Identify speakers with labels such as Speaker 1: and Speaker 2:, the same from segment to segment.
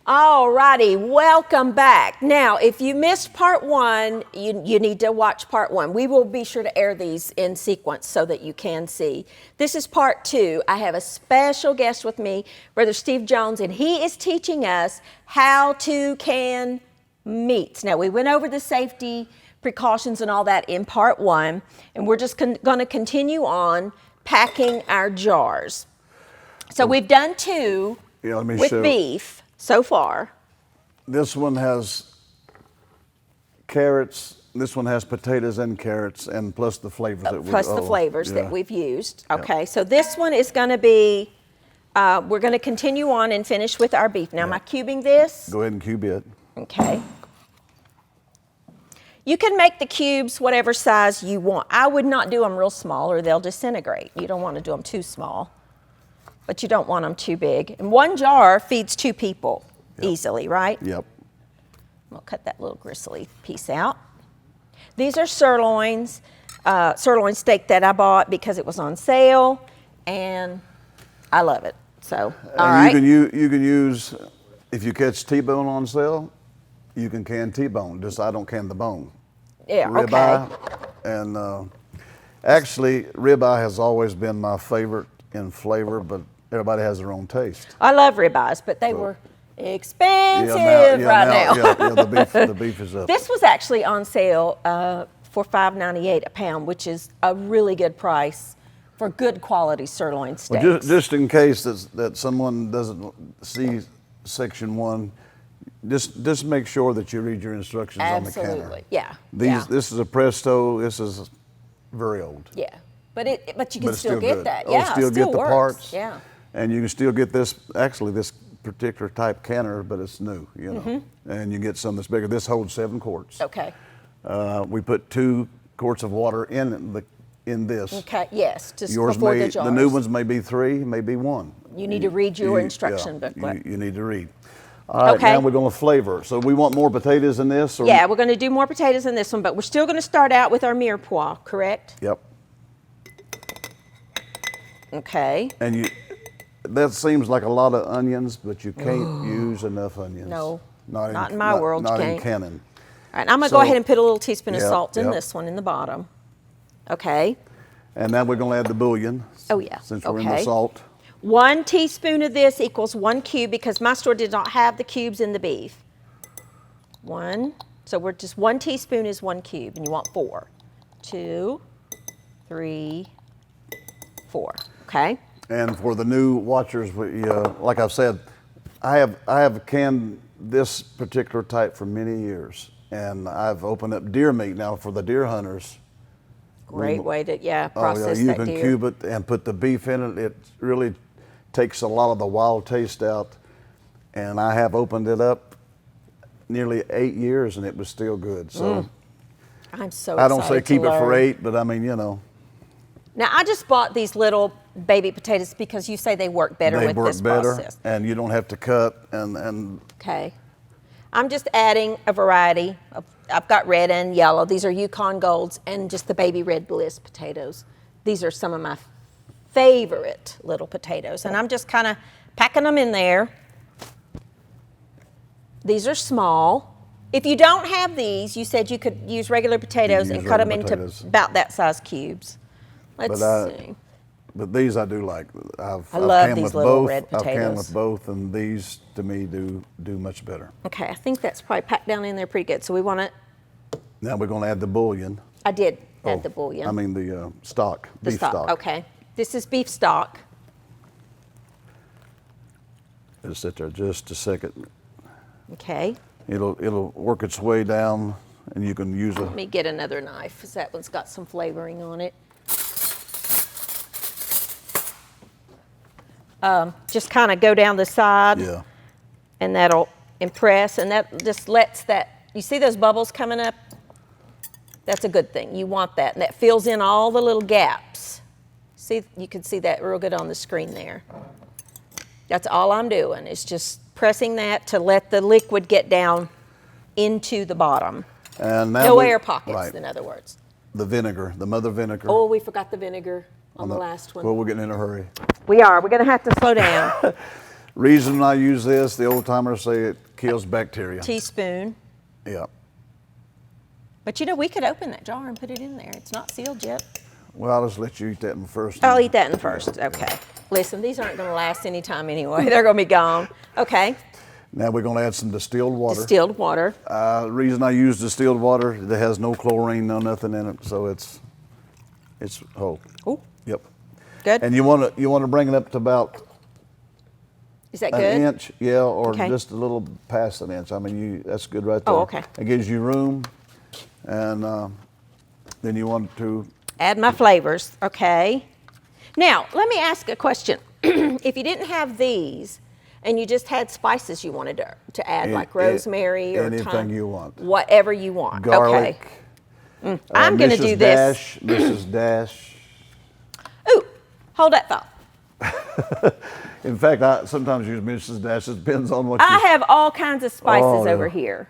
Speaker 1: All righty, welcome back. Now, if you missed part one, you need to watch part one. We will be sure to air these in sequence so that you can see. This is part two. I have a special guest with me, Brother Steve Jones, and he is teaching us how to can meats. Now, we went over the safety precautions and all that in part one, and we're just going to continue on packing our jars. So we've done two with beef. So far.
Speaker 2: This one has carrots, this one has potatoes and carrots, and plus the flavors
Speaker 1: that we've used. Okay, so this one is going to be, we're going to continue on and finish with our beef. Now, am I cubing this?
Speaker 2: Go ahead and cube it.
Speaker 1: Okay. You can make the cubes whatever size you want. I would not do them real small or they'll disintegrate. You don't want to do them too small. But you don't want them too big. And one jar feeds two people easily, right?
Speaker 2: Yep.
Speaker 1: We'll cut that little gristly piece out. These are sirloins, sirloin steak that I bought because it was on sale, and I love it. So, all right.
Speaker 2: You can use, if you catch T-bone on sale, you can can T-bone. Just I don't can the bone.
Speaker 1: Yeah,
Speaker 2: ribeye, and actually, ribeye has always been my favorite in flavor, but everybody has their own taste.
Speaker 1: I love ribeyes, but they were expensive now.
Speaker 2: The beef is up.
Speaker 1: This was actually on sale for $5.98 a pound, which is a really good price for good quality sirloin steaks.
Speaker 2: Well, just in case that someone doesn't see section 1, just make sure that you read your instructions on the counter.
Speaker 1: Absolutely, yeah.
Speaker 2: This is a Presto. This is very old.
Speaker 1: Yeah. But you can still get
Speaker 2: good.
Speaker 1: that.
Speaker 2: Oh,
Speaker 1: Yeah,
Speaker 2: still get the
Speaker 1: works.
Speaker 2: parts.
Speaker 1: Yeah.
Speaker 2: And you can still get this particular type canner, but it's new, you know. And you get some that's bigger. This holds 7 quarts.
Speaker 1: Okay.
Speaker 2: We put 2 quarts of water in this.
Speaker 1: Okay. Yes. Just
Speaker 2: Yours
Speaker 1: before
Speaker 2: may,
Speaker 1: the jars.
Speaker 2: the new ones may be 3, maybe 1.
Speaker 1: You need to read your instruction booklet.
Speaker 2: You need to read. All right. Now we're going to flavor. So we want more potatoes in this. Or?
Speaker 1: Yeah, we're going to do more potatoes in this one, but we're still going to start out with our mirepoix, correct?
Speaker 2: Yep.
Speaker 1: Okay.
Speaker 2: And that seems like a lot of onions, but you can't use enough onions.
Speaker 1: No, not in my world.
Speaker 2: Not
Speaker 1: you
Speaker 2: in
Speaker 1: can't.
Speaker 2: Cannon.
Speaker 1: All right, I'm going to go ahead and put a little teaspoon of salt in
Speaker 2: yep.
Speaker 1: this one in the bottom. Okay.
Speaker 2: And now we're going to add the bouillon.
Speaker 1: Oh, yeah.
Speaker 2: Since we're in the salt.
Speaker 1: 1 teaspoon of this equals 1 cube because my store did not have the cubes in the beef. 1. So we're just 1 teaspoon is 1 cube, and you want 4. 2, 3, 4. Okay.
Speaker 2: And for the new watchers, like I've said, I have canned this particular type for many years, and I've opened up deer meat now for the deer hunters.
Speaker 1: Great way to process
Speaker 2: you
Speaker 1: that
Speaker 2: can
Speaker 1: deer.
Speaker 2: cube it and put the beef in it. It really takes a lot of the wild taste out, and I have opened it up nearly 8 years, and it was still good. So
Speaker 1: I'm so
Speaker 2: I don't say
Speaker 1: excited
Speaker 2: keep
Speaker 1: to
Speaker 2: it for
Speaker 1: learn.
Speaker 2: 8, but I mean, you know.
Speaker 1: Now, I just bought these little baby potatoes because you say they work better with this process.
Speaker 2: And you don't have to cut and.
Speaker 1: Okay. I'm just adding a variety. I've got red and yellow. These are Yukon Golds and just the baby red bliss potatoes. These are some of my favorite little potatoes. And I'm just kind of packing them in there. These are small. If you don't have these, you said you could use regular potatoes and cut them into about that size cubes. Let's see.
Speaker 2: But these I do like.
Speaker 1: I love these little red potatoes.
Speaker 2: I've canned with both, and these to me do much better.
Speaker 1: Okay, I think that's probably packed down in there pretty good. So we want to.
Speaker 2: Now we're going to add the bouillon.
Speaker 1: I did add the bouillon.
Speaker 2: I mean the stock, beef stock.
Speaker 1: Okay, this is beef stock.
Speaker 2: It'll sit there just a second.
Speaker 1: Okay.
Speaker 2: It'll work its way down, and you can use
Speaker 1: Let me get another knife, because that one's got some flavoring on it. Just kind of go down the side, and that'll impress, and that just lets that, you see those bubbles coming up? That's a good thing. You want that, and that fills in all the little gaps. See, you can see that real good on the screen there. That's all I'm doing, is just pressing that to let the liquid get down into the bottom.
Speaker 2: And now
Speaker 1: no air pockets, in other words.
Speaker 2: The vinegar, the mother vinegar.
Speaker 1: Oh, we forgot the vinegar on the last one.
Speaker 2: Well, we're getting in a hurry.
Speaker 1: We are. We're going to have to slow down.
Speaker 2: Reason I use this, the old timers say it kills bacteria.
Speaker 1: Teaspoon.
Speaker 2: Yeah.
Speaker 1: But you know, we could open that jar and put it in there. It's not sealed yet.
Speaker 2: Well, I'll just let you eat that one first.
Speaker 1: I'll eat that in first. Okay. Listen, these aren't going to last any time anyway. They're going to be gone. Okay.
Speaker 2: Now we're going to add some distilled water.
Speaker 1: Distilled water.
Speaker 2: The reason I use distilled water, it has no chlorine, no nothing in it, so it's whole.
Speaker 1: Ooh.
Speaker 2: Yep.
Speaker 1: Good.
Speaker 2: And you want to bring it up to about
Speaker 1: Is that
Speaker 2: an
Speaker 1: good?
Speaker 2: inch, yeah, or
Speaker 1: Okay.
Speaker 2: just a little past an inch. I mean, that's good right there.
Speaker 1: Oh, okay.
Speaker 2: It gives you room, and then you want to.
Speaker 1: Add my flavors. Okay. Now, let me ask a question. If you didn't have these and you just had spices you wanted to add, like rosemary or
Speaker 2: anything
Speaker 1: thyme,
Speaker 2: you want.
Speaker 1: whatever you want.
Speaker 2: Garlic.
Speaker 1: Okay. I'm going to do this.
Speaker 2: Mrs. Dash.
Speaker 1: Ooh, hold that thought.
Speaker 2: In fact, I sometimes use Mrs. Dash. It depends on what
Speaker 1: I
Speaker 2: you.
Speaker 1: have all kinds of spices
Speaker 2: Oh, yeah.
Speaker 1: over here.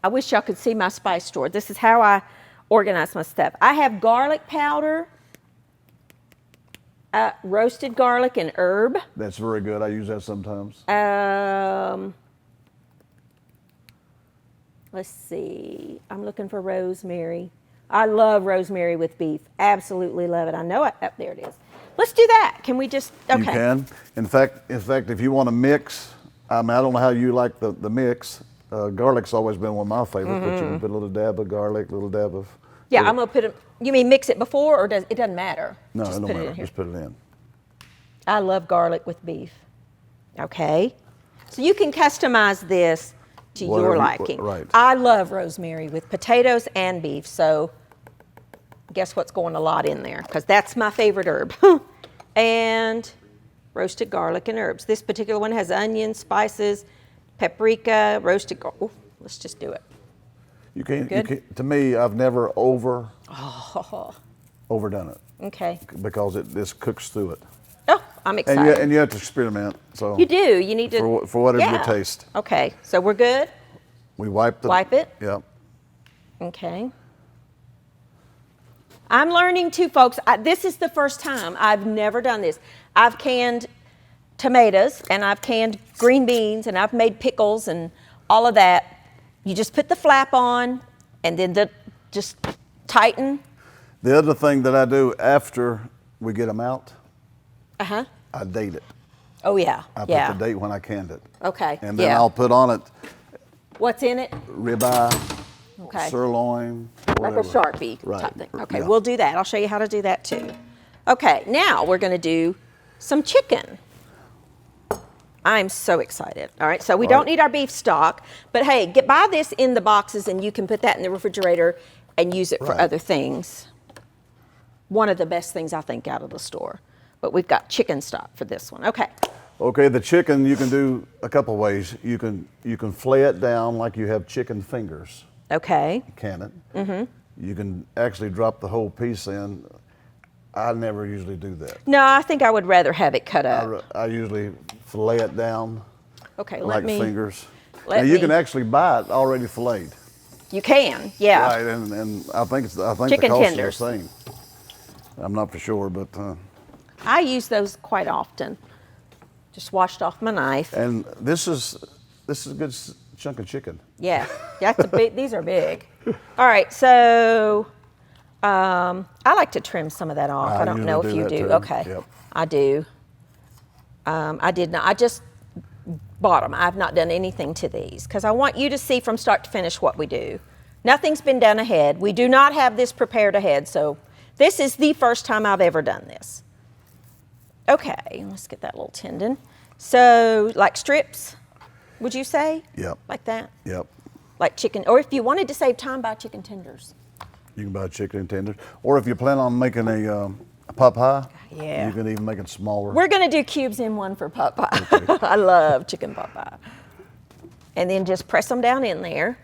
Speaker 1: I wish y'all could see my spice drawer. This is how I organize my stuff. I have garlic powder, roasted garlic and herb.
Speaker 2: That's very good. I use that sometimes.
Speaker 1: Let's see. I'm looking for rosemary. I love rosemary with beef. Absolutely love it. I know it. Oh, there it is. Let's do that. Can we just? Okay.
Speaker 2: You can. In fact, if you want to mix, I mean, I don't know how you like the mix. Garlic's always been one of my favorites, but you can put a little dab of garlic, a little dab of.
Speaker 1: Yeah, I'm gonna put it. You mean mix it before, or it doesn't matter?
Speaker 2: No,
Speaker 1: Just
Speaker 2: it don't
Speaker 1: put it
Speaker 2: matter.
Speaker 1: in here.
Speaker 2: Just put it in.
Speaker 1: I love garlic with beef. Okay. So you can customize this to
Speaker 2: Whatever
Speaker 1: your
Speaker 2: you-
Speaker 1: liking.
Speaker 2: right.
Speaker 1: I love rosemary with potatoes and beef. So guess what's going a lot in there? Because that's my favorite herb. And roasted garlic and herbs. This particular one has onions, spices, paprika, roasted garlic. Oh, let's just do it.
Speaker 2: You can't.
Speaker 1: Good?
Speaker 2: To me, I've never overdone it
Speaker 1: Okay.
Speaker 2: because this cooks through it.
Speaker 1: Oh, I'm excited.
Speaker 2: And you have to experiment. So
Speaker 1: You do. You need to.
Speaker 2: for whatever
Speaker 1: yeah.
Speaker 2: your taste.
Speaker 1: Okay. So we're good.
Speaker 2: We wipe
Speaker 1: it.
Speaker 2: Yep.
Speaker 1: Okay. I'm learning too, folks. This is the first time I've never done this. I've canned tomatoes and I've canned green beans and I've made pickles and all of that. You just put the flap on and then just tighten.
Speaker 2: The other thing that I do after we get them out,
Speaker 1: Uh-huh.
Speaker 2: I date it.
Speaker 1: Oh, yeah.
Speaker 2: I put
Speaker 1: yeah.
Speaker 2: the date when I canned it.
Speaker 1: Okay.
Speaker 2: And then
Speaker 1: yeah.
Speaker 2: I'll put on it
Speaker 1: What's in it?
Speaker 2: ribeye,
Speaker 1: Okay.
Speaker 2: sirloin,
Speaker 1: Like
Speaker 2: whatever.
Speaker 1: a Sharpie
Speaker 2: Right.
Speaker 1: type thing. Okay,
Speaker 2: Yeah.
Speaker 1: we'll do that. I'll show you how to do that too. Okay, now we're going to do some chicken. I'm so excited. All right, so we don't need our beef stock, but hey, buy this in the boxes and you can put that in the refrigerator and use it for
Speaker 2: Right.
Speaker 1: other things. One of the best things I think out of the store. But we've got chicken stock for this one. Okay.
Speaker 2: Okay, the chicken you can do a couple ways. You can flay it down like you have chicken fingers.
Speaker 1: Okay.
Speaker 2: Can it? Mm-hmm. You can actually drop the whole piece in. I never usually do that.
Speaker 1: No, I think I would rather have it cut up.
Speaker 2: I usually fillet it down
Speaker 1: Okay,
Speaker 2: like fingers.
Speaker 1: let
Speaker 2: Now you
Speaker 1: me-
Speaker 2: can actually buy it already filleted.
Speaker 1: You can, yeah.
Speaker 2: Right, and I think the
Speaker 1: Chicken
Speaker 2: cost
Speaker 1: tenders.
Speaker 2: is the same. I'm not for sure, but
Speaker 1: I use those quite often. Just washed off my knife.
Speaker 2: and this is a good chunk of chicken.
Speaker 1: Yeah, that's a big. These are big. All right, so I like to trim some of that off. I don't know if
Speaker 2: usually
Speaker 1: you
Speaker 2: do
Speaker 1: do.
Speaker 2: that too.
Speaker 1: Okay,
Speaker 2: Yep.
Speaker 1: I do. I did not. I just bought them. I've not done anything to these because I want you to see from start to finish what we do. Nothing's been done ahead. We do not have this prepared ahead, so this is the first time I've ever done this. Okay, let's get that little tendon. So, like strips, would you say?
Speaker 2: Yep.
Speaker 1: Like that?
Speaker 2: Yep.
Speaker 1: Like chicken, or if you wanted to save time, buy chicken tenders.
Speaker 2: You can buy chicken tenders, or if you plan on making a pot pie,
Speaker 1: Yeah.
Speaker 2: you can even make it smaller.
Speaker 1: We're gonna do cubes in one for pot pie. I love chicken pot pie. And then just press them down in there.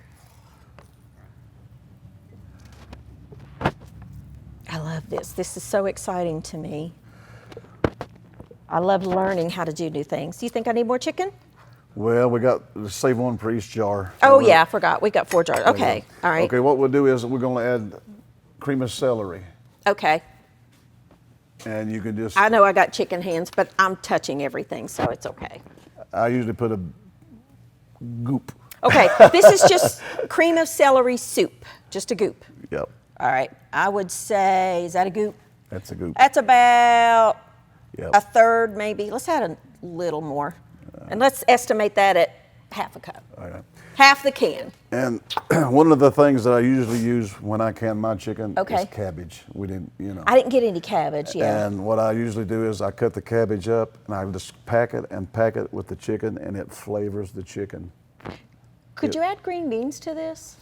Speaker 1: I love this. This is so exciting to me. I love learning how to do new things. Do you think I need more chicken?
Speaker 2: Well, we got to save one for each jar.
Speaker 1: Oh yeah, I forgot. We got 4 jars. Okay, all right.
Speaker 2: Okay, what we'll do is we're going to add cream of celery,
Speaker 1: Okay.
Speaker 2: and you can just
Speaker 1: I know I got chicken hands, but I'm touching everything, so it's okay.
Speaker 2: I usually put a goop.
Speaker 1: Okay, this is just cream of celery soup, just a goop.
Speaker 2: Yep.
Speaker 1: All right, I would say, is that a goop?
Speaker 2: That's a goop.
Speaker 1: That's about
Speaker 2: Yep.
Speaker 1: a third maybe. Let's add a little more. And let's estimate that at half a cup.
Speaker 2: All right.
Speaker 1: Half the can.
Speaker 2: And one of the things that I usually use when I can my chicken
Speaker 1: Okay.
Speaker 2: is cabbage. We didn't, you know.
Speaker 1: I didn't get any cabbage, yeah.
Speaker 2: And what I usually do is I cut the cabbage up and I just pack it with the chicken, and it flavors the chicken.
Speaker 1: Could you add green beans to this?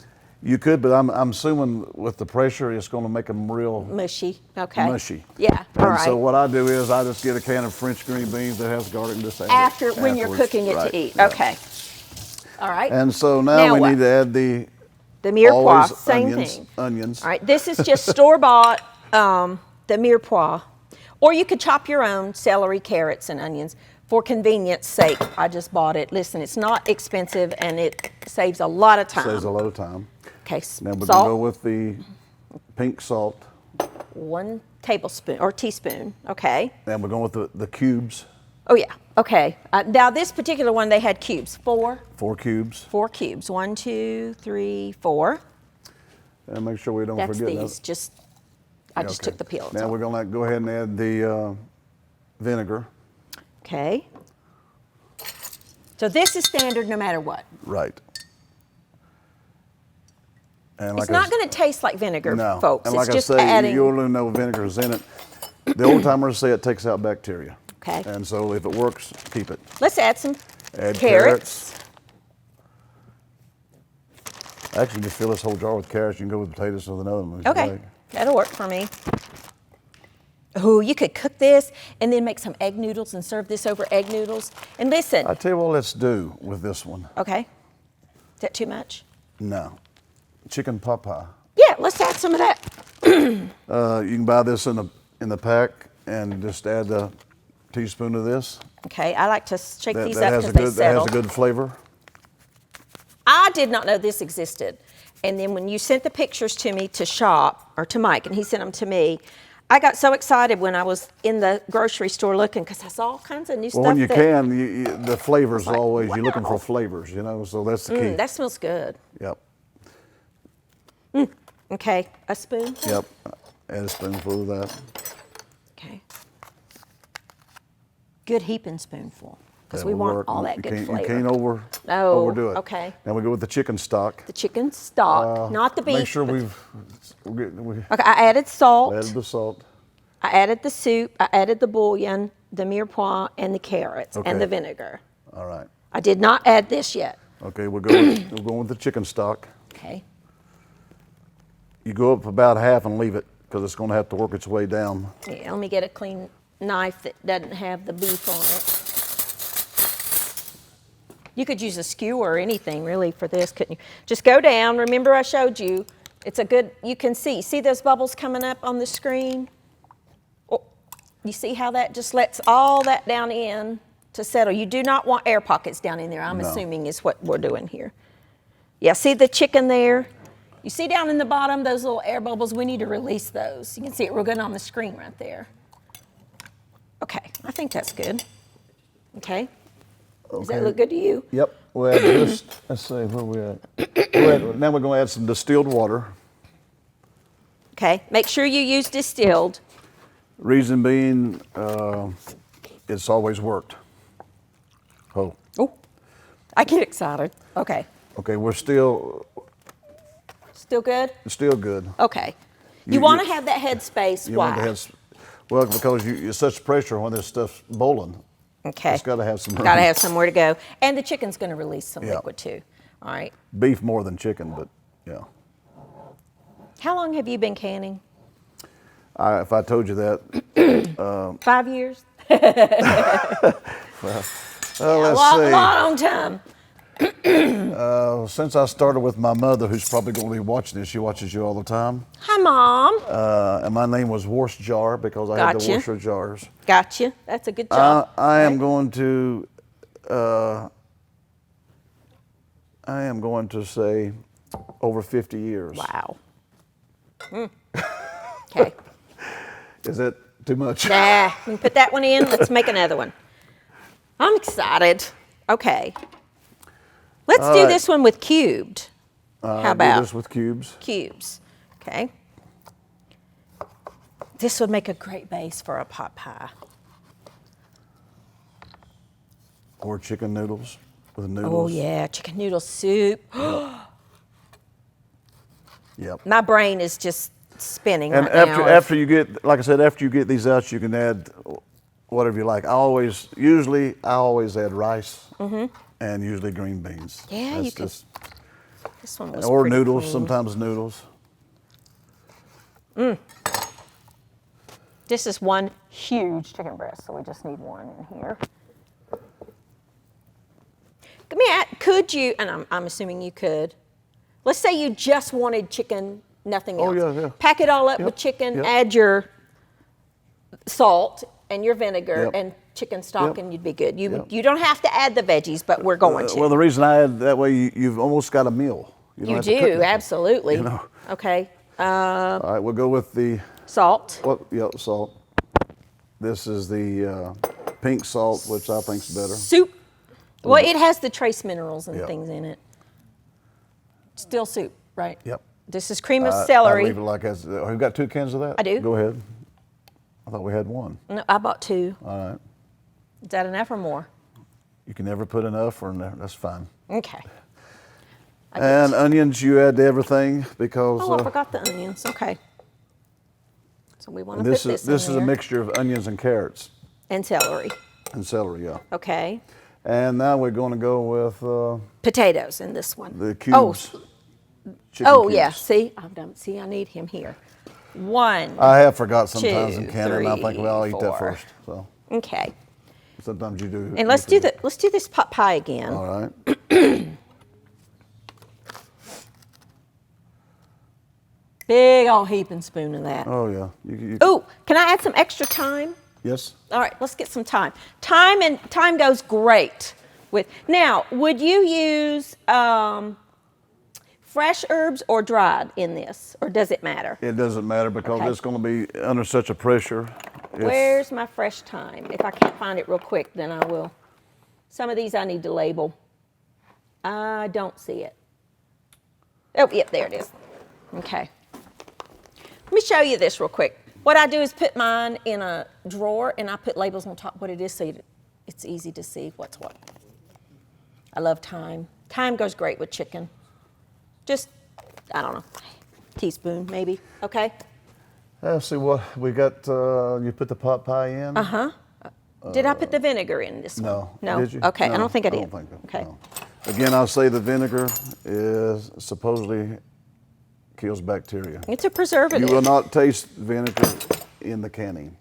Speaker 2: You could, but I'm assuming with the pressure, it's going to make them real
Speaker 1: Mushy, okay.
Speaker 2: mushy.
Speaker 1: Yeah, all
Speaker 2: And
Speaker 1: right.
Speaker 2: so what I do is I just get a can of French green beans that has garlic and just add it
Speaker 1: After, when you're
Speaker 2: afterwards.
Speaker 1: cooking it
Speaker 2: Right,
Speaker 1: to eat,
Speaker 2: yeah.
Speaker 1: okay. All right.
Speaker 2: And so now
Speaker 1: Now
Speaker 2: we
Speaker 1: what?
Speaker 2: need to add the
Speaker 1: mirepoix,
Speaker 2: always
Speaker 1: same
Speaker 2: onions,
Speaker 1: thing.
Speaker 2: onions.
Speaker 1: All right, this is just store-bought, the mirepoix. Or you could chop your own celery, carrots, and onions. For convenience sake, I just bought it. Listen, it's not expensive, and it saves a lot of time.
Speaker 2: Saves a lot of time.
Speaker 1: Okay,
Speaker 2: Now we're going to
Speaker 1: salt,
Speaker 2: go with the pink salt.
Speaker 1: 1 tablespoon or teaspoon, okay.
Speaker 2: And we're going with the cubes,
Speaker 1: Oh yeah, okay. Now this particular one, they had cubes, 4
Speaker 2: cubes.
Speaker 1: cubes. 1, 2, 3, 4.
Speaker 2: And make sure we don't
Speaker 1: That's
Speaker 2: forget
Speaker 1: these, I just
Speaker 2: Okay.
Speaker 1: took the peels
Speaker 2: Now
Speaker 1: off.
Speaker 2: we're going to go ahead and add the vinegar.
Speaker 1: Okay. So this is standard no matter what.
Speaker 2: Right. And
Speaker 1: It's
Speaker 2: I
Speaker 1: not
Speaker 2: s-
Speaker 1: going to taste like vinegar,
Speaker 2: No.
Speaker 1: folks.
Speaker 2: And like
Speaker 1: it's just
Speaker 2: I say,
Speaker 1: adding.
Speaker 2: you only know vinegar is in it. The old timers say it takes out bacteria.
Speaker 1: Okay.
Speaker 2: And so if it works, keep it.
Speaker 1: Let's add some
Speaker 2: Add
Speaker 1: carrots.
Speaker 2: Actually, just fill this whole jar with carrots. You can go with potatoes with another one. if you
Speaker 1: Okay,
Speaker 2: like.
Speaker 1: that'll work for me. Oh, you could cook this and then make some egg noodles and serve this over egg noodles. And listen,
Speaker 2: I tell you what, let's do with this one.
Speaker 1: okay, is that too much?
Speaker 2: No. Chicken pot pie.
Speaker 1: Yeah, let's add some of that.
Speaker 2: You can buy this in the pack and just add a teaspoon of this.
Speaker 1: Okay, I like to shake
Speaker 2: That,
Speaker 1: these
Speaker 2: that
Speaker 1: up
Speaker 2: has a
Speaker 1: because they
Speaker 2: good that
Speaker 1: settle.
Speaker 2: has a good flavor.
Speaker 1: I did not know this existed. And then when you sent the pictures to me to shop, or to Mike, and he sent them to me, I got so excited when I was in the grocery store looking because I saw all kinds of new
Speaker 2: Well,
Speaker 1: stuff.
Speaker 2: when you
Speaker 1: that,
Speaker 2: can, the flavors
Speaker 1: like,
Speaker 2: always, you're looking for
Speaker 1: wow.
Speaker 2: flavors, you know, so that's the key.
Speaker 1: That smells good.
Speaker 2: Yep,
Speaker 1: Okay, a spoon?
Speaker 2: yep. Add a spoonful of that.
Speaker 1: Okay. Good heaping spoonful because
Speaker 2: That
Speaker 1: we
Speaker 2: will
Speaker 1: want
Speaker 2: work.
Speaker 1: all that
Speaker 2: You
Speaker 1: good
Speaker 2: can't-
Speaker 1: flavor.
Speaker 2: You can't
Speaker 1: No,
Speaker 2: overdo it.
Speaker 1: okay.
Speaker 2: Now we go with the chicken stock.
Speaker 1: The chicken stock, not the beef.
Speaker 2: Make sure
Speaker 1: but-
Speaker 2: we
Speaker 1: Okay, I added salt.
Speaker 2: added the salt.
Speaker 1: I added the soup. I added the bouillon, the mirepoix, and the carrots,
Speaker 2: Okay.
Speaker 1: and the vinegar.
Speaker 2: All right.
Speaker 1: I did not add this yet.
Speaker 2: Okay, we're going with the chicken stock.
Speaker 1: Okay.
Speaker 2: You go up about half and leave it because it's going to have to work its way down.
Speaker 1: Yeah, let me get a clean knife that doesn't have the beef on it. You could use a skewer or anything really for this, couldn't you? Just go down. Remember I showed you. It's a good, you can see those bubbles coming up on the screen? Oh, you see how that just lets all that down in to settle. You do not want air pockets down in there, I'm
Speaker 2: No.
Speaker 1: assuming is what we're doing here. Yeah, see the chicken there? You see down in the bottom, those little air bubbles, we need to release those. You can see it real good on the screen right there. Okay, I think that's good. Okay. Does that look good to you?
Speaker 2: Yep. We'll add just, let's see, where we at? Now we're going to add some distilled water.
Speaker 1: Okay, make sure you use distilled.
Speaker 2: Reason being, it's always worked. Oh,
Speaker 1: Oh, I get excited. Okay,
Speaker 2: okay, we're still
Speaker 1: still good?
Speaker 2: good.
Speaker 1: Okay. You
Speaker 2: You-
Speaker 1: want to
Speaker 2: you-
Speaker 1: have that head space.
Speaker 2: You
Speaker 1: Why?
Speaker 2: want to have, well, because you're such pressure when this stuff's boiling.
Speaker 1: Okay.
Speaker 2: It's got to have some room.
Speaker 1: Got to have somewhere to go. And the chicken's going to release some
Speaker 2: Yeah.
Speaker 1: liquid too. All right.
Speaker 2: Beef more than chicken, but yeah.
Speaker 1: How long have you been canning?
Speaker 2: If I told you that,
Speaker 1: 5 years?
Speaker 2: well,
Speaker 1: A
Speaker 2: let's
Speaker 1: lot,
Speaker 2: see.
Speaker 1: lot on time.
Speaker 2: Since I started with my mother, who's probably going to be watching this, she watches you all the time.
Speaker 1: Hi, Mom.
Speaker 2: And my name was Worst Jar because I had the
Speaker 1: Gotcha.
Speaker 2: Worcester jars.
Speaker 1: Gotcha. That's a good job.
Speaker 2: I am going to say over 50 years.
Speaker 1: Wow. Okay.
Speaker 2: Is that too much?
Speaker 1: Nah, we can put that one in. Let's make another one. I'm excited. Okay. Let's
Speaker 2: All
Speaker 1: do
Speaker 2: right.
Speaker 1: this one with cubed. How
Speaker 2: Do
Speaker 1: about
Speaker 2: this with cubes.
Speaker 1: cubes? Okay. This would make a great base for a pot pie.
Speaker 2: Or chicken noodles with noodles.
Speaker 1: Oh yeah, chicken noodle soup.
Speaker 2: Yep.
Speaker 1: My brain is just spinning
Speaker 2: And
Speaker 1: right now.
Speaker 2: after you get, like I said, after you get these out, you can add whatever you like. I always add rice and usually green beans.
Speaker 1: Yeah,
Speaker 2: That's
Speaker 1: you could.
Speaker 2: just,
Speaker 1: This one was
Speaker 2: or
Speaker 1: pretty
Speaker 2: noodles,
Speaker 1: clean.
Speaker 2: sometimes noodles.
Speaker 1: This is one huge chicken breast, so we just need one in here. Could you, and I'm assuming you could, let's say you just wanted chicken, nothing else.
Speaker 2: Oh, yeah.
Speaker 1: Pack it all up
Speaker 2: Yep,
Speaker 1: with chicken,
Speaker 2: yep.
Speaker 1: add your salt and your vinegar
Speaker 2: Yep.
Speaker 1: and chicken stock,
Speaker 2: Yep.
Speaker 1: and you'd be good.
Speaker 2: Yep.
Speaker 1: You don't have to add the veggies, but we're going to.
Speaker 2: Well, the reason I add that way, you've almost got a meal. don't
Speaker 1: You
Speaker 2: have to cook
Speaker 1: do,
Speaker 2: anything,
Speaker 1: absolutely.
Speaker 2: you know.
Speaker 1: Okay.
Speaker 2: All right, we'll go with the
Speaker 1: Salt.
Speaker 2: salt. This is the pink salt, which I think's better.
Speaker 1: Soup. Well, it has the trace minerals and
Speaker 2: Yep.
Speaker 1: things in it. Still soup, right?
Speaker 2: Yep.
Speaker 1: This is cream of
Speaker 2: I
Speaker 1: celery.
Speaker 2: leave it like that. We've got 2 cans of that?
Speaker 1: I do.
Speaker 2: Go ahead. I thought we had 1.
Speaker 1: No, I bought 2.
Speaker 2: All right.
Speaker 1: Is that enough or more?
Speaker 2: You can never put enough or that's fine.
Speaker 1: Okay.
Speaker 2: And onions you add to everything because
Speaker 1: Oh, I forgot the onions. Okay. So we want to
Speaker 2: this
Speaker 1: put
Speaker 2: is
Speaker 1: this in
Speaker 2: a
Speaker 1: there.
Speaker 2: mixture of onions and carrots
Speaker 1: And celery.
Speaker 2: and celery, yeah.
Speaker 1: Okay.
Speaker 2: And now we're going to go with
Speaker 1: Potatoes in this one.
Speaker 2: the cubes. Chicken
Speaker 1: Oh
Speaker 2: cubes.
Speaker 1: yeah. See, I've done. See, I need him here. 1.
Speaker 2: I have forgot sometimes
Speaker 1: 2,
Speaker 2: in Canada, and I think,
Speaker 1: 3,
Speaker 2: well, I'll eat that
Speaker 1: 4.
Speaker 2: first. So
Speaker 1: Okay.
Speaker 2: sometimes you do.
Speaker 1: And let's do this pot pie again.
Speaker 2: All right.
Speaker 1: Big old heaping spoon of that.
Speaker 2: Oh yeah.
Speaker 1: Oh, can I add some extra thyme?
Speaker 2: Yes.
Speaker 1: All right, let's get some thyme. Thyme goes great with. Now, would you use fresh herbs or dried in this, or does it matter?
Speaker 2: It doesn't matter because
Speaker 1: Okay.
Speaker 2: it's going to be under such a pressure.
Speaker 1: Where's my fresh thyme? If I can't find it real quick, then I will. Some of these I need to label. I don't see it. Oh, yep, there it is. Okay. Let me show you this real quick. What I do is put mine in a drawer and I put labels on top what it is so it's easy to see what's what. I love thyme. Thyme goes great with chicken. Just, I don't know, teaspoon maybe, okay?
Speaker 2: Let's see what we got. You put the pot pie in?
Speaker 1: Uh-huh. Did I put the vinegar in this one?
Speaker 2: No.
Speaker 1: No?
Speaker 2: Did you?
Speaker 1: Okay, I
Speaker 2: No,
Speaker 1: don't think I
Speaker 2: I
Speaker 1: did.
Speaker 2: don't think so,
Speaker 1: Okay.
Speaker 2: no. Again, I'll say the vinegar is supposedly kills bacteria.
Speaker 1: It's a preservative.
Speaker 2: You will not taste vinegar in the canning.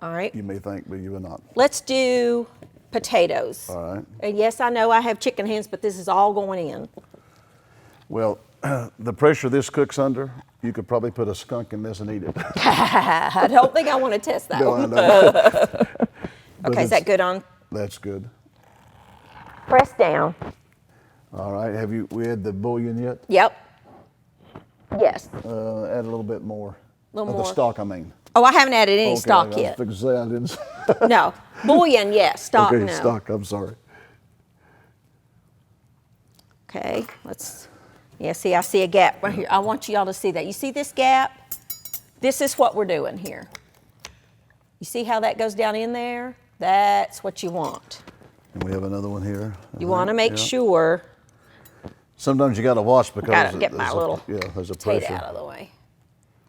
Speaker 1: All right.
Speaker 2: You may think, but you will not.
Speaker 1: Let's do potatoes.
Speaker 2: All right.
Speaker 1: And yes, I know I have chicken hands, but this is all going in.
Speaker 2: Well, the pressure this cooks under, you could probably put a skunk in this and eat it.
Speaker 1: I don't think I want to test that
Speaker 2: No,
Speaker 1: one.
Speaker 2: I know.
Speaker 1: Okay, is that good on?
Speaker 2: That's good.
Speaker 1: Press down.
Speaker 2: All right. We had the bouillon yet?
Speaker 1: Yep. Yes.
Speaker 2: Add a little bit more.
Speaker 1: Little
Speaker 2: Of
Speaker 1: more.
Speaker 2: the stock, I mean.
Speaker 1: Oh, I haven't added any
Speaker 2: Okay,
Speaker 1: stock
Speaker 2: I was
Speaker 1: yet.
Speaker 2: fixing to say I didn't.
Speaker 1: No. Bouillon, yes. Stock,
Speaker 2: Okay,
Speaker 1: no.
Speaker 2: stock. I'm sorry.
Speaker 1: Okay, yeah, see, I see a gap right here. I want y'all to see that. You see this gap? This is what we're doing here. You see how that goes down in there? That's what you want.
Speaker 2: And we have another one here.
Speaker 1: You want to make
Speaker 2: Yeah.
Speaker 1: sure.
Speaker 2: Sometimes you got to watch because
Speaker 1: Gotta get my
Speaker 2: there's
Speaker 1: little
Speaker 2: there's a
Speaker 1: potato
Speaker 2: pressure.
Speaker 1: out of the way.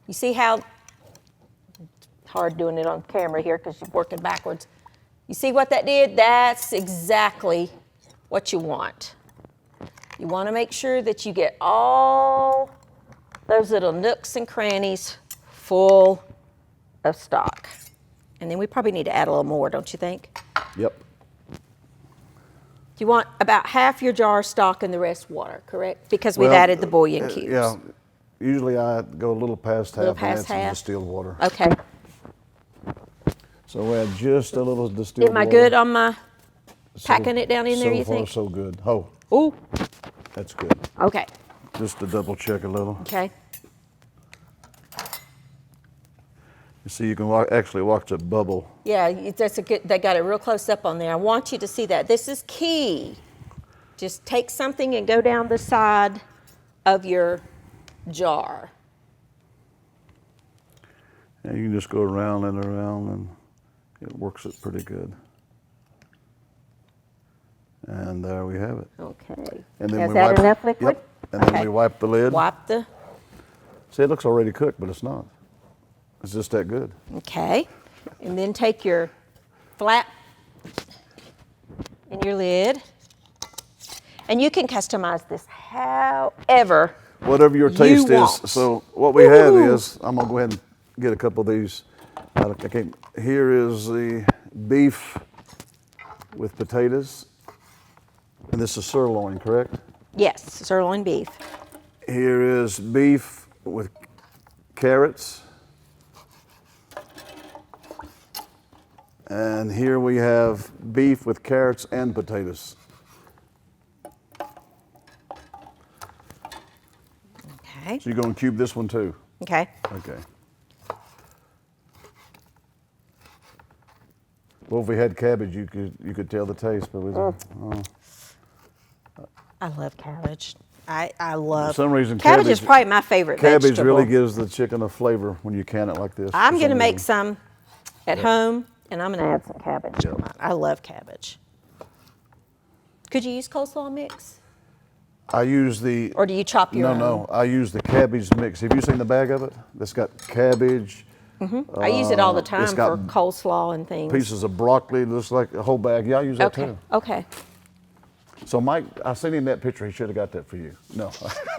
Speaker 1: You see how it's hard doing it on camera here because you're working backwards. You see what that did? That's exactly what you want. You want to make sure that you get all those little nooks and crannies full of stock. And then we probably need to add a little more, don't you think?
Speaker 2: Yep.
Speaker 1: You want about half your jar of stock and the rest water, correct? Because we've
Speaker 2: Well,
Speaker 1: added the bouillon cubes.
Speaker 2: Yeah. Usually I go a little past half
Speaker 1: Little
Speaker 2: and
Speaker 1: past
Speaker 2: add some
Speaker 1: half?
Speaker 2: distilled water.
Speaker 1: Okay.
Speaker 2: So we add just a little distilled
Speaker 1: Am I
Speaker 2: water.
Speaker 1: good on my packing it down in there,
Speaker 2: so
Speaker 1: you
Speaker 2: far,
Speaker 1: think?
Speaker 2: so good. Oh,
Speaker 1: Ooh,
Speaker 2: that's good.
Speaker 1: okay,
Speaker 2: Just to double check a little.
Speaker 1: okay.
Speaker 2: You see, you can actually watch it bubble.
Speaker 1: Yeah, that's a good. They got it real close up on there. I want you to see that. This is key. Just take something and go down the side of your jar.
Speaker 2: And you can just go around and it works it pretty good. And there we have it.
Speaker 1: Okay.
Speaker 2: And then
Speaker 1: Is
Speaker 2: we
Speaker 1: that
Speaker 2: wipe,
Speaker 1: enough liquid?
Speaker 2: Yep. And then we wipe the lid.
Speaker 1: Wipe the.
Speaker 2: See, it looks already cooked, but it's not. It's just that good.
Speaker 1: Okay. And then take your flap and your lid. And you can customize this however
Speaker 2: Whatever your taste
Speaker 1: you
Speaker 2: is.
Speaker 1: want.
Speaker 2: So what we have is, I'm gonna go ahead and get a couple of these. Here is the beef with potatoes. And this is sirloin, correct?
Speaker 1: Yes, sirloin beef.
Speaker 2: Here is beef with carrots. And here we have beef with carrots and potatoes.
Speaker 1: Okay.
Speaker 2: So you're going to cube this one too?
Speaker 1: Okay.
Speaker 2: Okay. Well, if we had cabbage, you could tell the taste, but we don't. Oh.
Speaker 1: I love cabbage. I love.
Speaker 2: For some reason,
Speaker 1: cabbage is probably my favorite
Speaker 2: cabbage
Speaker 1: vegetable.
Speaker 2: really gives the chicken a flavor when you can it like this.
Speaker 1: I'm going to make
Speaker 2: reason.
Speaker 1: some at home, and I'm going to add some cabbage to mine. I love cabbage. Could you use coleslaw mix?
Speaker 2: I use the.
Speaker 1: Or do you chop your own?
Speaker 2: No. I use the cabbage mix. Have you seen the bag of it? That's got cabbage.
Speaker 1: I use it all the time
Speaker 2: it's got
Speaker 1: for coleslaw and things.
Speaker 2: Pieces of broccoli, looks like a whole bag. Yeah, I use that too.
Speaker 1: Okay.
Speaker 2: So Mike, I sent him that picture. He should have got that for you. No.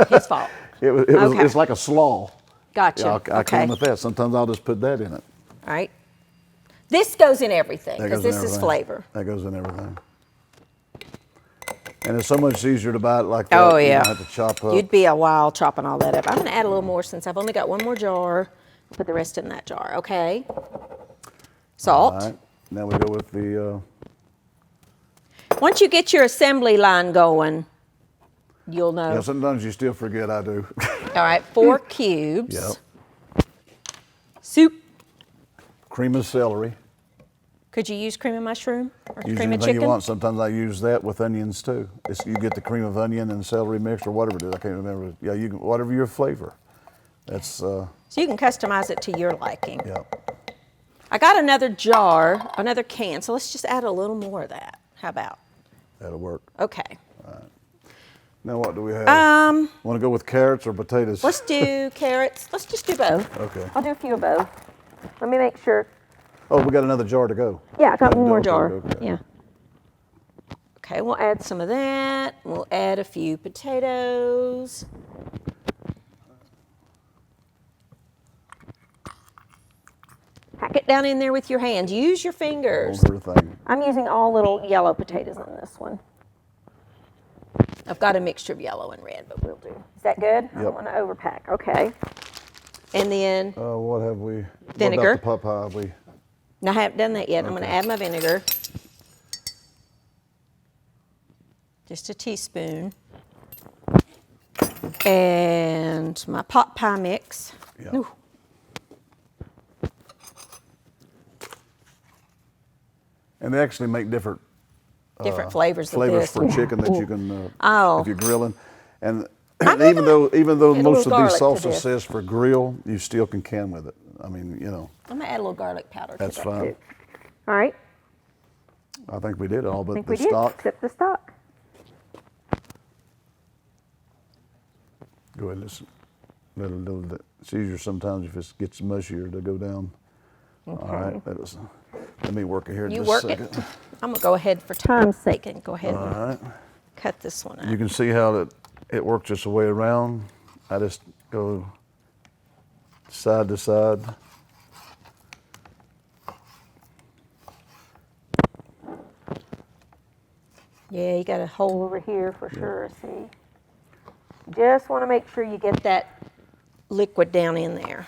Speaker 1: His fault.
Speaker 2: Okay. It's like a slaw.
Speaker 1: Gotcha.
Speaker 2: Yeah, I came with that. Sometimes I'll just put that in it.
Speaker 1: All right. This goes in everything
Speaker 2: That
Speaker 1: because
Speaker 2: goes in
Speaker 1: this is
Speaker 2: everything.
Speaker 1: flavor.
Speaker 2: That goes in everything. And it's so much easier to buy it like that.
Speaker 1: Oh,
Speaker 2: You
Speaker 1: yeah.
Speaker 2: don't have to chop up.
Speaker 1: You'd be a while chopping all that up. I'm going to add a little more since I've only got one more jar. Put the rest in that jar, okay? Salt.
Speaker 2: All right. Now we go with the.
Speaker 1: Once you get your assembly line going, you'll know.
Speaker 2: Yeah, sometimes you still forget. I do.
Speaker 1: All right, 4 cubes.
Speaker 2: Yep.
Speaker 1: Soup.
Speaker 2: Cream of celery.
Speaker 1: Could you use cream of mushroom or
Speaker 2: Use
Speaker 1: cream of
Speaker 2: anything
Speaker 1: chicken?
Speaker 2: you want. Sometimes I use that with onions too. You get the cream of onion and celery mixed or whatever it is. I can't remember. Yeah, you can, whatever your flavor. That's.
Speaker 1: So you can customize it to your liking.
Speaker 2: Yeah.
Speaker 1: I got another jar, another can, so let's just add a little more of that. How about?
Speaker 2: That'll work.
Speaker 1: Okay.
Speaker 2: Now what do we have? Want to go with carrots or potatoes?
Speaker 1: Let's do carrots. Let's just do both.
Speaker 2: Okay.
Speaker 1: I'll do a few of both. Let me make sure.
Speaker 2: Oh, we got another jar to go.
Speaker 1: Yeah, I got one more
Speaker 2: Okay,
Speaker 1: jar.
Speaker 2: okay.
Speaker 1: Yeah. Okay, we'll add some of that. We'll add a few potatoes. Pack it down in there with your hands. Use your fingers.
Speaker 2: Over the thing.
Speaker 1: I'm using all little yellow potatoes on this one. I've got a mixture of yellow and red, but we'll do. Is that good? I don't want to overpack. Okay. And then
Speaker 2: What have we?
Speaker 1: Vinegar.
Speaker 2: What about the papa?
Speaker 1: no, I haven't done that yet. I'm going to add my vinegar. Just a teaspoon. And my pot pie mix.
Speaker 2: Yeah.
Speaker 1: Ooh.
Speaker 2: And they actually make different
Speaker 1: Flavors of this.
Speaker 2: for chicken that you can
Speaker 1: Oh.
Speaker 2: if you're grilling. And
Speaker 1: I'm
Speaker 2: even though
Speaker 1: add a
Speaker 2: most of
Speaker 1: little
Speaker 2: these
Speaker 1: garlic to
Speaker 2: salsa
Speaker 1: this.
Speaker 2: says for grill, you still can with it. I mean,
Speaker 1: I'm going to add a little garlic powder
Speaker 2: that's
Speaker 1: to that
Speaker 2: fine.
Speaker 1: too. All right.
Speaker 2: I think we did all, but
Speaker 1: I think
Speaker 2: the
Speaker 1: we did,
Speaker 2: stock.
Speaker 1: except the stock.
Speaker 2: Go ahead, it's easier sometimes if it gets mushier to go down.
Speaker 1: Okay.
Speaker 2: All right, let me work it here
Speaker 1: You
Speaker 2: just
Speaker 1: work
Speaker 2: a
Speaker 1: it.
Speaker 2: second.
Speaker 1: I'm going to go ahead for time's sake and go ahead
Speaker 2: All
Speaker 1: and
Speaker 2: right.
Speaker 1: cut this one out.
Speaker 2: You can see how it works its way around. I just go side to side.
Speaker 1: Yeah, you got a hole over here for sure, see? Just want to make sure you get that liquid down in there.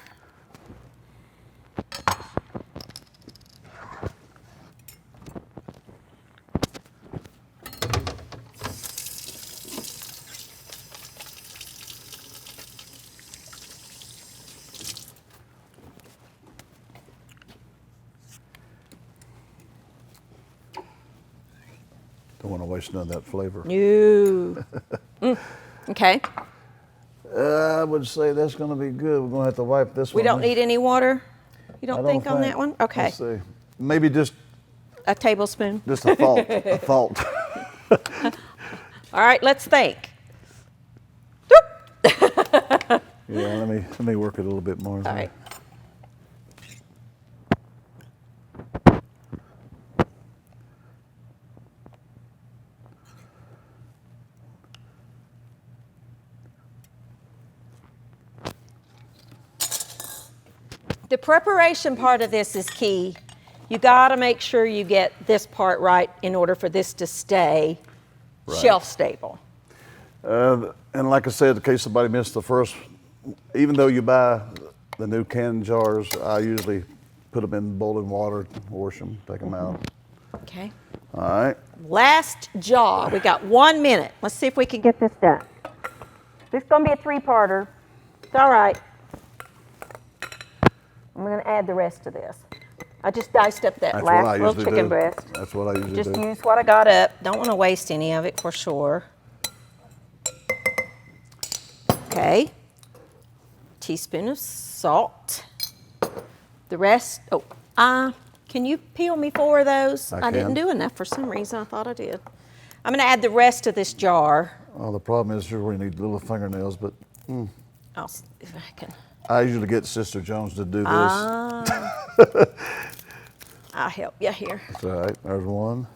Speaker 2: Don't want to waste none of that flavor.
Speaker 1: No. Okay.
Speaker 2: I would say that's going to be good. We're going to have to wipe this one.
Speaker 1: We don't need any water? You
Speaker 2: I
Speaker 1: don't think on that one? Okay.
Speaker 2: Let's see. Maybe just
Speaker 1: A tablespoon.
Speaker 2: a thought. A thought.
Speaker 1: All right, let's think.
Speaker 2: Yeah, let me work it a little bit more.
Speaker 1: All right. The preparation part of this is key. You got to make sure you get this part right in order for this to stay shelf stable.
Speaker 2: And like I said, in case somebody missed the first, even though you buy the new canned jars, I usually put them in boiling water, wash them, take them out.
Speaker 1: Okay.
Speaker 2: All right.
Speaker 1: Last jar. We got 1 minute. Let's see if we can get this done. This is going to be a three-parter. It's all right. I'm going to add the rest of this. I just diced up that
Speaker 2: That's what I
Speaker 1: last little
Speaker 2: usually
Speaker 1: chicken
Speaker 2: do.
Speaker 1: breast.
Speaker 2: That's what I usually
Speaker 1: Just
Speaker 2: do.
Speaker 1: use what I got up. Don't want to waste any of it for sure. Okay. Teaspoon of salt. The rest, can you peel me 4 of those?
Speaker 2: I
Speaker 1: didn't
Speaker 2: can.
Speaker 1: do enough for some reason. I thought I did. I'm going to add the rest of this jar.
Speaker 2: Oh, the problem is we need little fingernails, but
Speaker 1: I'll see if I can.
Speaker 2: I usually get Sister Jones to do this.
Speaker 1: I'll help you here.
Speaker 2: That's all right. There's one.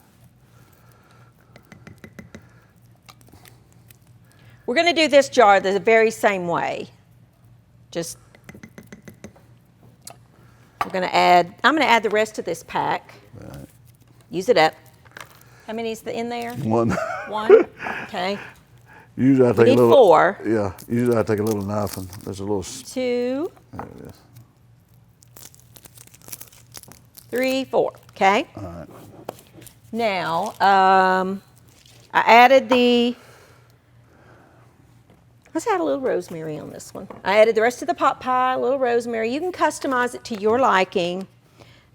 Speaker 1: We're going to do this jar the very same way. Just, I'm going to add the rest of this pack.
Speaker 2: Right.
Speaker 1: Use it up. How many is in there?
Speaker 2: One.
Speaker 1: 1? Okay.
Speaker 2: Usually I take
Speaker 1: need
Speaker 2: a little.
Speaker 1: 4.
Speaker 2: Yeah. Usually I take a little knife and there's a little.
Speaker 1: 2,
Speaker 2: There it is.
Speaker 1: 3, 4. Okay.
Speaker 2: All right.
Speaker 1: Now, I added let's add a little rosemary on this one. I added the rest of the pot pie, a little rosemary. You can customize it to your liking.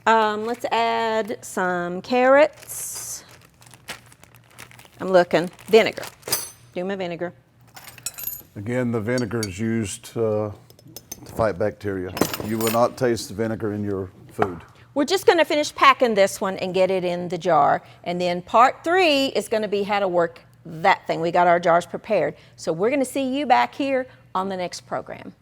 Speaker 1: Let's add some carrots. I'm looking. Vinegar. Do my vinegar.
Speaker 2: Again, the vinegar is used to fight bacteria. You will not taste the vinegar in your food.
Speaker 1: We're just going to finish packing this one and get it in the jar. And then part 3 is going to be how to work that thing. We got our jars prepared. So we're going to see you back here on the next program.